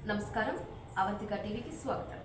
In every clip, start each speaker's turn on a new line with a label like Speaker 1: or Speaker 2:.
Speaker 1: నమస్కారం. అవంతిక టీవీకి స్వాగతం.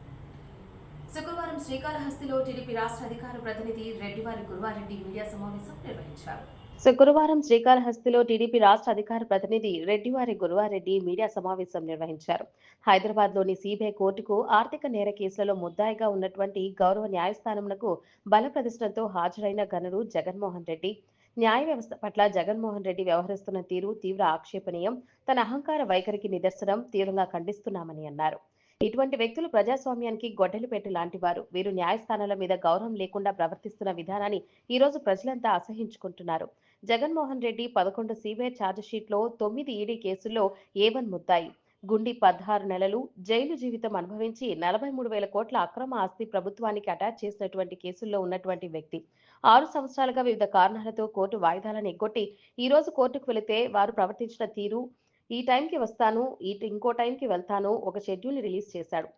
Speaker 1: శుక్రవారం శ్రీకాళహస్తిలో టీడీపీ రాష్ట్ర అధికార ప్రతినిధి రెడ్డివారి గురువారెడ్డి మీడియా సమావేశం నిర్వహించారు. శుక్రవారం శ్రీకాళహస్తిలో టీడీపీ రాష్ట్ర అధికార ప్రతినిధి రెడ్డివారి గురువారెడ్డి మీడియా సమావేశం నిర్వహించారు. హైదరాబాద్లోని సిబిఐ కోర్టుకు ఆర్థిక నేర కేసులలో ముద్దాయిగా ఉన్నటువంటి గౌరవ న్యాయస్థానంకు బల ప్రదర్శనతో హాజరైన ఘనుడు జగన్మోహన్ రెడ్డి. న్యాయ వ్యవస్థ పట్ల జగన్మోహన్ రెడ్డి వ్యవహరిస్తున్న తీరు తీవ్ర ఆక్షేపణీయం, తన అహంకార వైఖరికి నిదర్శనం, తీవ్రంగా ఖండిస్తున్నామని అన్నారు. ఇటువంటి వ్యక్తులు ప్రజాస్వామ్యానికి గొడ్డలిపేట లాంటి వారు. వీరు న్యాయస్థానాల మీద గౌరవం లేకుండా ప్రవర్తిస్తున్న విధానాన్ని ఈ రోజు ప్రజలంతా అసహించుకుంటున్నారు. జగన్మోహన్ రెడ్డి 11 సిబిఐ ఛార్జిషీట్లో 9 ఈడీ కేసుల్లో A1 ముద్దాయి. గుండి 16 నెలలు జైలు జీవితం అనుభవించి 43,000 కోట్ల అక్రమ ఆస్తి ప్రభుత్వానికి అటాచ్ చేసినటువంటి కేసుల్లో ఉన్నటువంటి వ్యక్తి. 6 సంవత్సరాలుగా వివిధ కారణాలతో కోర్టు వాయిదాలను ఎగ్గొట్టి ఈ రోజు కోర్టుకు వెళితే వారు ప్రవర్తించిన తీరు, ఈ టైంకి వస్తాను, ఇంకో టైంకి వెళ్తాను, ఒక షెడ్యూల్ రిలీజ్ చేశాడు.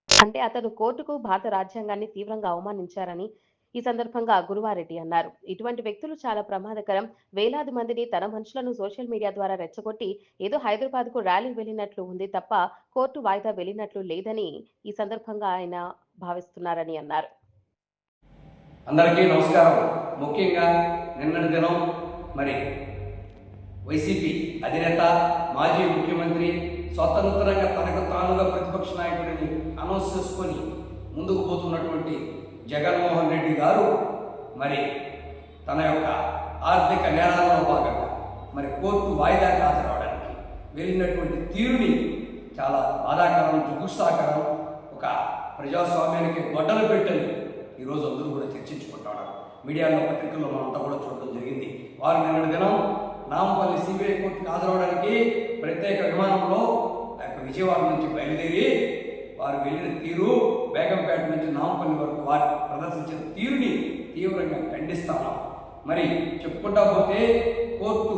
Speaker 1: అంటే అతను కోర్టుకు భారత రాజ్యాంగాన్ని తీవ్రంగా అవమానించారని ఈ సందర్భంగా గురువారెడ్డి అన్నారు. ఇటువంటి వ్యక్తులు చాలా ప్రమాదకరం. వేలాది మందిని తన మనుషులను సోషల్ మీడియా ద్వారా రెచ్చగొట్టి ఏదో హైదరాబాద్ కు ర్యాలీ వెళ్ళినట్లు ఉంది తప్ప కోర్టు వాయిదా వెళ్ళినట్లు లేదని ఈ సందర్భంగా ఆయన భావిస్తున్నారని అన్నారు.
Speaker 2: అందరికీ నమస్కారం. ముఖ్యంగా నిన్నటి దినం వైసీపీ అధినేత మాజీ ముఖ్యమంత్రి స్వతంత్రంగా తనకు తానుగా ప్రతిపక్ష నాయకుడిని అనౌన్స్ చేసుకొని ముందుకు పోతున్నటువంటి జగన్మోహన్ రెడ్డి గారు తన యొక్క ఆర్థిక నేరాలలో భాగంగా కోర్టు వాయిదాకి హాజరవడానికి వెళ్ళినటువంటి తీరుని చాలా బాధాకరం, జుగుప్సాకరం, ఒక ప్రజాస్వామ్యానికి గొడ్డలు పెట్టని ఈరోజు అందరూ కూడా చర్చించుకుంటున్నారు. మీడియాలో, పత్రికల్లో మనంతా కూడా చూడడం జరిగింది. వారు నిన్నటి దినం నాంపల్లి సిబిఐ కోర్టుకు హాజరవడానికి ప్రత్యేక విమానంలో విజయవాడ నుంచి బయలుదేరి వారు వెళ్ళిన తీరు, బేగంపేట నుంచి నాంపల్లి వరకు వారు ప్రదర్శించిన తీరుని తీవ్రంగా ఖండిస్తాను. చెప్పుకుంటా పోతే కోర్టు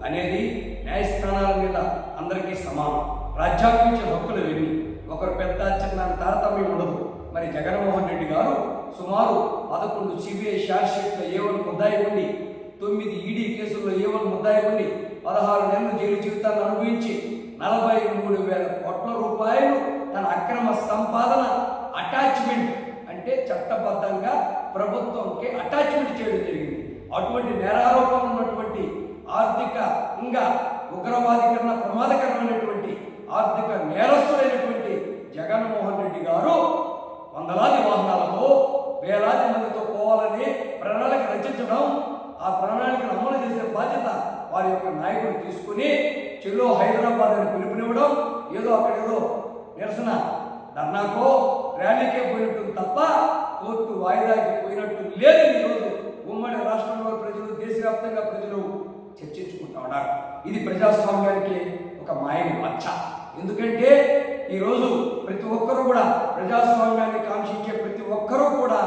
Speaker 2: అనేది న్యాయస్థానాల మీద అందరికీ సమానం. రాజ్యాంగం ఇచ్చే హక్కులు వెళ్ళి ఒకరు పెద్ద చిన్న తారతమ్యం ఉండదు. జగన్మోహన్ రెడ్డి గారు సుమారు 11 సిబిఐ ఛార్జ్షీట్లో A1 ముద్దాయి ఉండి, 9 ఈడీ కేసుల్లో A1 ముద్దాయి ఉండి 16 నెలలు జైలు జీవితాన్ని అనుభవించి 43,000 కోట్ల రూపాయలు తన అక్రమ సంపాదన అటాచ్మెంట్, అంటే చట్టబద్ధంగా ప్రభుత్వంకి అటాచ్మెంట్ చేయడం జరిగింది. అటువంటి నేరారోపణ ఉన్నటువంటి ఆర్థికంగా ఉగ్రవాదీకరణ ప్రమాదకరమైనటువంటి ఆర్థిక నేరస్తులైనటువంటి జగన్మోహన్ రెడ్డి గారు వందలాది వాహనాలతో వేలాది మందితో పోవాలని ప్రణాళిక రచించడం, ఆ ప్రణాళికను అమలు చేసే బాధ్యత వారి యొక్క నాయకుడు తీసుకుని చెల్లో హైదరాబాద్ అని పిలుపునివ్వడం, అక్కడేదో నిరసన ధర్నాకో ర్యాలీకే పోయినట్టు తప్ప కోర్టు వాయిదాకి పోయినట్టు లేదని ఈరోజు ఉమ్మడి రాష్ట్రంలో ప్రజలు, దేశవ్యాప్తంగా ప్రజలు చర్చించుకుంటా ఉన్నారు. ఇది ప్రజాస్వామ్యానికి ఒక మాయని మచ్చ. ఎందుకంటే ఈరోజు ప్రతి ఒక్కరూ కూడా ప్రజాస్వామ్యాన్ని కాంక్షించే ప్రతి ఒక్కరూ కూడా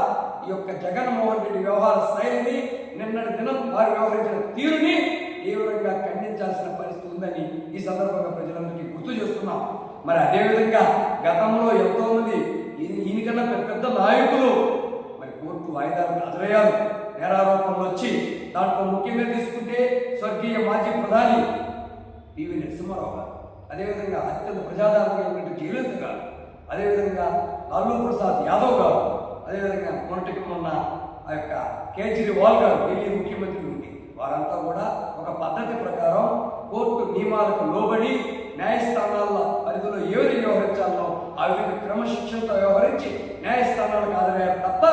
Speaker 2: ఈ యొక్క జగన్మోహన్ రెడ్డి వ్యవహార శైలిని, నిన్నటి దినం వారు వ్యవహరించిన తీరుని తీవ్రంగా ఖండించాల్సిన పరిస్థితి ఉందని ఈ సందర్భంగా ప్రజలందరికీ గుర్తు చేస్తున్నాం. అదేవిధంగా గతంలో ఎంతో మంది ఈయనకన్నా పెద్ద నాయకులు కోర్టు వాయిదాలకు హాజరయ్యారు. నేరారోపణలు వచ్చి దాంట్లో ముఖ్యంగా తీసుకుంటే స్వర్గీయ మాజీ ప్రధాని పివి నరసింహారావు గారు, అదేవిధంగా అత్యంత ప్రజాదరణ జయలలిత గారు, అదేవిధంగా లాలూ ప్రసాద్ యాదవ్ గారు, అదేవిధంగా మొన్న ఆ యొక్క కేజ్రీవాల్ గారు ఢిల్లీ ముఖ్యమంత్రి ఉంది. వారంతా కూడా ఒక పద్ధతి ప్రకారం కోర్టు నియమాలకు లోబడి న్యాయస్థానాల పరిధిలో ఏ విధంగా వ్యవహరించాలో ఆ విధంగా క్రమశిక్షణతో వ్యవహరించి న్యాయస్థానాలకు హాజరయ్యారు తప్ప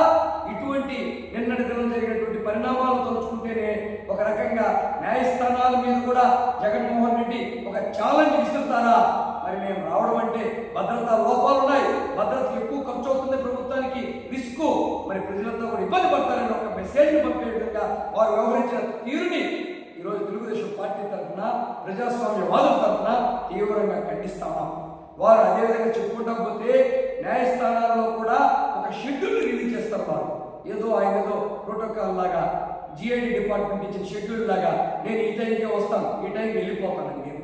Speaker 2: ఇటువంటి నిన్నటి దినం జరిగినటువంటి పరిణామాలు తలుచుకుంటేనే ఒక రకంగా న్యాయస్థానాల మీద కూడా జగన్మోహన్ రెడ్డి ఒక ఛాలెంజ్ విసురుతారా? మేము రావడం అంటే భద్రతా లోపాలు ఉన్నాయి, భద్రతకు ఎక్కువ ఖర్చు అవుతుంది ప్రభుత్వానికి, రిస్క్, ప్రజలంతా కూడా ఇబ్బంది పడతారని ఒక మెసేజ్ని పంపే విధంగా వారు వ్యవహరించిన తీరుని ఈరోజు తెలుగుదేశం పార్టీ తరఫున, ప్రజాస్వామ్యవాదుల తరఫున తీవ్రంగా ఖండిస్తాము. వారు అదేవిధంగా చెప్పుకుంటా పోతే న్యాయస్థానాల్లో కూడా ఒక షెడ్యూల్ రిలీజ్ చేస్తారు. వారు ఆయన ఏదో ప్రోటోకాల్ లాగా, జిఐడి డిపార్ట్మెంట్ ఇచ్చిన షెడ్యూల్ లాగా, నేను ఈ టైంకే వస్తాను, ఈ టైంకి వెళ్ళిపోతానని నేను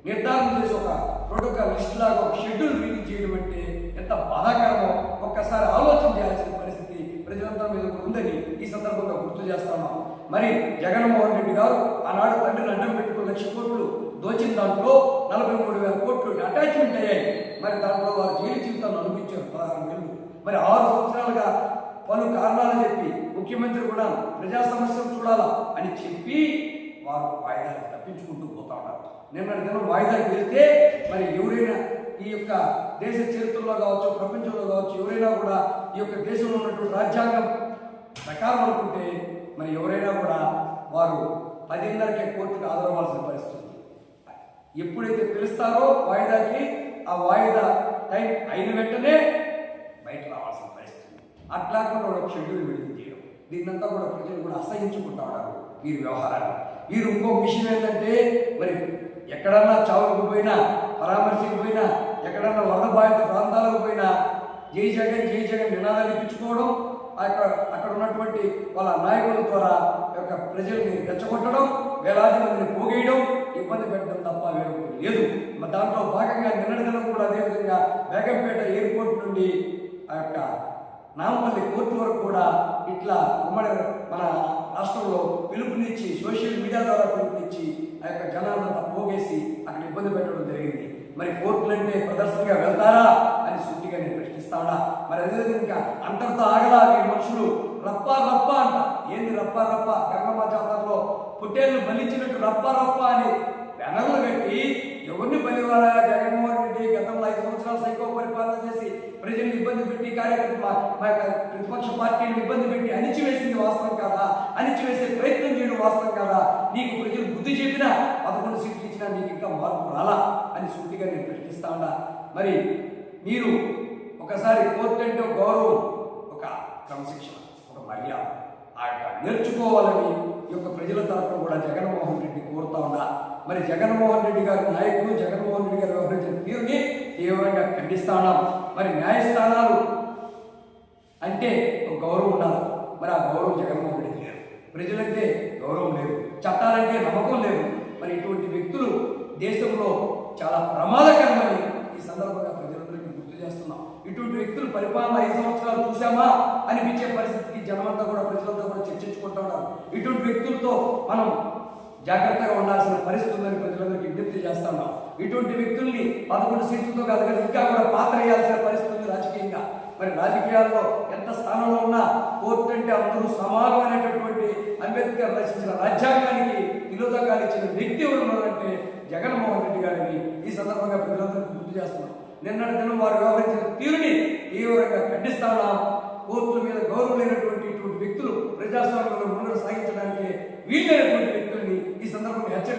Speaker 2: నిర్ధారణ చేసి ఒక ప్రోటోకాల్ లిస్ట్ లాగా ఒక షెడ్యూల్ రిలీజ్ చేయడం అంటే ఎంత బాధాకరమో ఒక్కసారి ఆలోచన చేయాల్సిన పరిస్థితి ప్రజలంతా మీద ఉందని ఈ సందర్భంగా గుర్తు చేస్తాము. జగన్మోహన్ రెడ్డి గారు ఆనాడు తండ్రిని అడ్డం పెట్టుకుని 1,00,000 కోట్లు దోచిన దాంట్లో 43,000 కోట్లు అటాచ్మెంట్ అయ్యాయి. ముఖ్యమంత్రి కూడా ప్రజా సమస్యలు చూడాలా అని చెప్పి వారు వాయిదాలు తప్పించుకుంటూ పోతా ఉన్నారు. నిన్నటి దినం వాయిదాకి వెళ్తే మరి ఎవరైనా ఈ యొక్క దేశ చరిత్రలో కావచ్చు, ప్రపంచంలో కావచ్చు, ఎవరైనా కూడా ఈ యొక్క దేశంలో ఉన్నటువంటి రాజ్యాంగం ప్రకారం అనుకుంటే మరి ఎవరైనా కూడా వారు 10:30కే కోర్టుకు హాజరవ్వాల్సిన పరిస్థితి. ఎప్పుడైతే పిలుస్తారో వాయిదాకి, ఆ వాయిదా టైం అయిన వెంటనే బయట రావాల్సిన పరిస్థితి. అట్లా కూడా ఒక షెడ్యూల్ విడుదల చేయడం, దీన్నంతా కూడా ప్రజలు కూడా అసహించుకుంటా ఉన్నారు వీరి వ్యవహారాలు. వీరు ఇంకొక విషయం ఏంటంటే మరి ఎక్కడన్నా చావులకు పోయినా, పరామర్శకు పోయినా, ఎక్కడన్నా వరద బాధిత ప్రాంతాలకు పోయినా జై జగన్ నినాదాలు ఇప్పించుకోవడం, అక్కడ ఉన్నటువంటి వాళ్ళ నాయకుల ద్వారా యొక్క ప్రజల్ని రెచ్చగొట్టడం, వేలాది మందిని పోగేయడం, ఇబ్బంది పెట్టడం తప్ప వేరొకటి లేదు. దాంట్లో భాగంగా నిన్నటి దినం కూడా అదేవిధంగా బేగంపేట ఎయిర్పోర్ట్ నుండి ఆ యొక్క నాంపల్లి కోర్టు వరకు కూడా ఇట్లా ఉమ్మడి మన రాష్ట్రంలో పిలుపునిచ్చి, సోషల్ మీడియా ద్వారా పిలుపునిచ్చి ఆ యొక్క జనాలంతా పోగేసి అక్కడ ఇబ్బంది పెట్టడం జరిగింది. మరి కోర్టులంటే ప్రదర్శనగా వెళ్తారా అని సూటిగా నేను ప్రశ్నిస్తాడా? మరి అదేవిధంగా అంతటితో ఆగలా ఈ మనుషులు రప్పా అంట. ఏంది రప్పా? గంగమ్మ జాతరలో పొట్టేళ్లు బలిచ్చినట్టు రప్పా అని బ్యానర్లు కట్టి ఎవరిని బలివారా? జగన్మోహన్ రెడ్డి గతంలో 5 సంవత్సరాలు సైకో పరిపాలన చేసి ప్రజల్ని ఇబ్బంది పెట్టి, మా యొక్క ప్రతిపక్ష పార్టీని ఇబ్బంది పెట్టి అణిచివేసింది వాస్తవం కాదా? అణిచివేసే ప్రయత్నం చేయడం వాస్తవం కాదా? నీకు ప్రజలు బుద్ధి చెప్పినా 11 సీట్లు ఇచ్చినా నీకు ఇంకా మార్పు రాలా అని సూటిగా నేను ప్రశ్నిస్తా ఉన్నా. మరి మీరు ఒకసారి కోర్టు అంటే ఒక గౌరవం, ఒక క్రమశిక్షణ, ఒక మర్యాద ఆ యొక్క నేర్చుకోవాలని ఈ యొక్క ప్రజల తరఫున కూడా జగన్మోహన్ రెడ్డి కోరుతా ఉన్నా. మరి జగన్మోహన్ రెడ్డి గారి నాయకులు, జగన్మోహన్ రెడ్డి గారు వ్యవహరించిన తీరుని తీవ్రంగా ఖండిస్తా ఉన్నాం. మరి న్యాయస్థానాలు అంటే ఒక గౌరవం ఉండాలి. మరి ఆ గౌరవం జగన్మోహన్ రెడ్డి లేదు. ప్రజలంటే గౌరవం లేదు, చట్టాలంటే నమ్మకం లేదు. మరి ఇటువంటి వ్యక్తులు దేశంలో చాలా ప్రమాదకరమని ఈ సందర్భంగా ప్రజలందరికీ గుర్తు చేస్తున్నాం. ఇటువంటి వ్యక్తులు పరిపాలన 5 సంవత్సరాలు చూసామా అనిపించే పరిస్థితికి జనమంతా కూడా, ప్రజలంతా కూడా చర్చించుకుంటూ ఉన్నారు. ఇటువంటి వ్యక్తులతో మనం జాగ్రత్తగా ఉండాల్సిన పరిస్థితి ఉందని ప్రజలందరికీ విజ్ఞప్తి చేస్తున్నాం. ఇటువంటి వ్యక్తుల్ని 11 సీట్లతో కాదు కదా, ఇంకా కూడా పాత్ర వేయాల్సిన పరిస్థితి ఉంది రాజకీయంగా. మరి రాజకీయాల్లో ఎంత స్థానంలో ఉన్నా కోర్టు అంటే అందరూ సమానమైనటువంటి అంబేద్కర్ రచించిన రాజ్యాంగానికి విరోధంగా ఇచ్చిన వ్యక్తి ఉన్నారంటే జగన్మోహన్ రెడ్డి గారిని ఈ సందర్భంగా ప్రజలందరికీ గుర్తు చేస్తున్నాం. నిన్నటి దినం వారు వ్యవహరించిన తీరుని తీవ్రంగా ఖండిస్తాం. కోర్టుల మీద గౌరవం లేనటువంటి ఇటువంటి వ్యక్తులు ప్రజాస్వామ్యంలో ముందుకు సాగించడానికి వీలైనటువంటి వ్యక్తులని ఈ సందర్భంగా హెచ్చరిస్తారు.